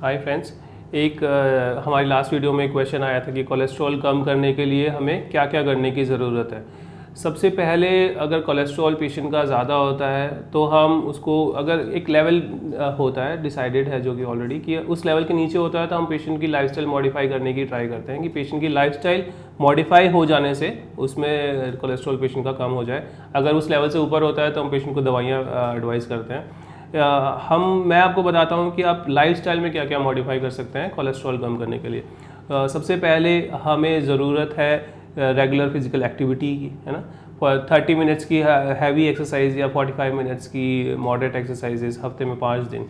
Hi friends. हमारी last video में एक क्वेश्चन आया था कि कोलेस्ट्रॉल कम करने के लिए हमें क्या क्या करने की ज़रूरत है। सबसे पहले अगर कोलेस्ट्रॉल पेशेंट का ज़्यादा होता है तो हम उसको, अगर एक लेवल होता है डिसाइडेड है जो कि ऑलरेडी कि उस लेवल के नीचे होता है, तो हम पेशेंट की लाइफस्टाइल मॉडिफाई करने की ट्राई करते हैं कि पेशेंट की लाइफस्टाइल मॉडिफाई हो जाने से उसमें कोलेस्ट्रॉल पेशेंट का कम हो जाए। अगर उस लेवल से ऊपर होता है तो हम पेशेंट को दवाइयाँ एडवाइस करते हैं। मैं आपको बताता हूँ कि आप लाइफस्टाइल में क्या क्या मॉडिफाई कर सकते हैं कोलेस्ट्रॉल कम करने के लिए। सबसे पहले हमें ज़रूरत है रेगुलर फिजिकल एक्टिविटी की, है ना। 30 मिनट्स की हैवी एक्सरसाइज या 45 मिनट्स की मॉडरेट एक्सरसाइजेज हफ्ते में 5 दिन,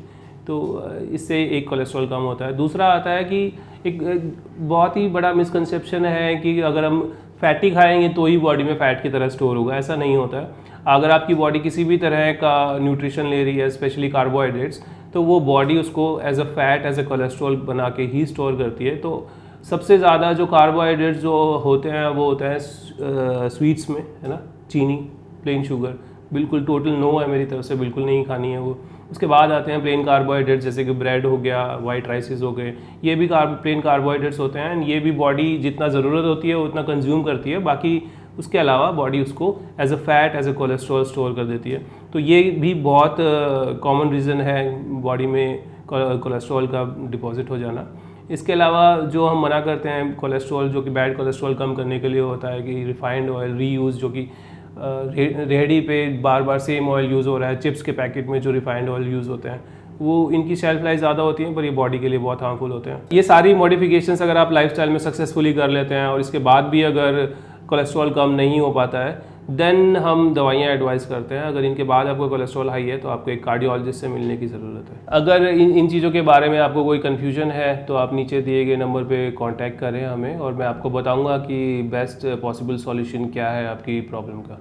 तो इससे एक कोलेस्ट्रॉल कम होता है। दूसरा आता है कि एक बहुत ही बड़ा मिसकंसेप्शन है कि अगर हम फैटी खाएंगे तो ही बॉडी में फ़ैट की तरह स्टोर होगा। ऐसा नहीं होता है। अगर आपकी बॉडी किसी भी तरह का न्यूट्रिशन ले रही है, स्पेशली कार्बोहाइड्रेट्स, तो वो बॉडी उसको as a fat, as a cholesterol बना के ही स्टोर करती है। तो सबसे ज़्यादा जो कार्बोहाइड्रेट्स जो होते हैं वो होते हैं स्वीट्स में, है ना। चीनी, प्लेन शुगर, बिल्कुल टोटल नो है मेरी तरफ से, बिल्कुल नहीं खानी है वो। उसके बाद आते हैं प्लेन कार्बोहाइड्रेट्स, जैसे कि ब्रेड हो गया, वाइट राइसेस हो गए, ये भी प्लेन कार्बोहाइड्रेट्स होते हैं। ये भी बॉडी जितना ज़रूरत होती है उतना कंज्यूम करती है, बाकी उसके अलावा बॉडी उसको as a fat, as a cholesterol store कर देती है। तो ये भी बहुत कॉमन रीज़न है बॉडी में कोलेस्ट्रॉल का डिपॉजिट हो जाना। इसके अलावा जो हम मना करते हैं कोलेस्ट्रॉल, जो कि बैड कोलेस्ट्रॉल कम करने के लिए होता है, कि रिफाइंड ऑयल रीयूज़, जो कि रेहड़ी पे बार बार सेम ऑयल यूज़ हो रहा है। चिप्स के पैकेट में जो रिफाइंड ऑयल यूज़ होते हैं वो, इनकी शेल्फ लाइफ ज़्यादा होती है पर ये बॉडी के लिए बहुत हार्मफुल होते हैं। ये सारी मॉडिफिकेशंस अगर आप लाइफस्टाइल में सक्सेसफुली कर लेते हैं और इसके बाद भी अगर कोलेस्ट्रॉल कम नहीं हो पाता है, देन हम दवाइयाँ एडवाइस करते हैं। अगर इनके बाद आपको कोलेस्ट्रॉल हाई है तो आपको एक कार्डियोलॉजिस्ट से मिलने की ज़रूरत है। अगर इन चीज़ों के बारे में आपको कोई कन्फ्यूजन है तो आप नीचे दिए गए नंबर पे कांटेक्ट करें हमें, और मैं आपको बताऊंगा कि बेस्ट पॉसिबल सॉल्यूशन क्या है आपकी प्रॉब्लम का।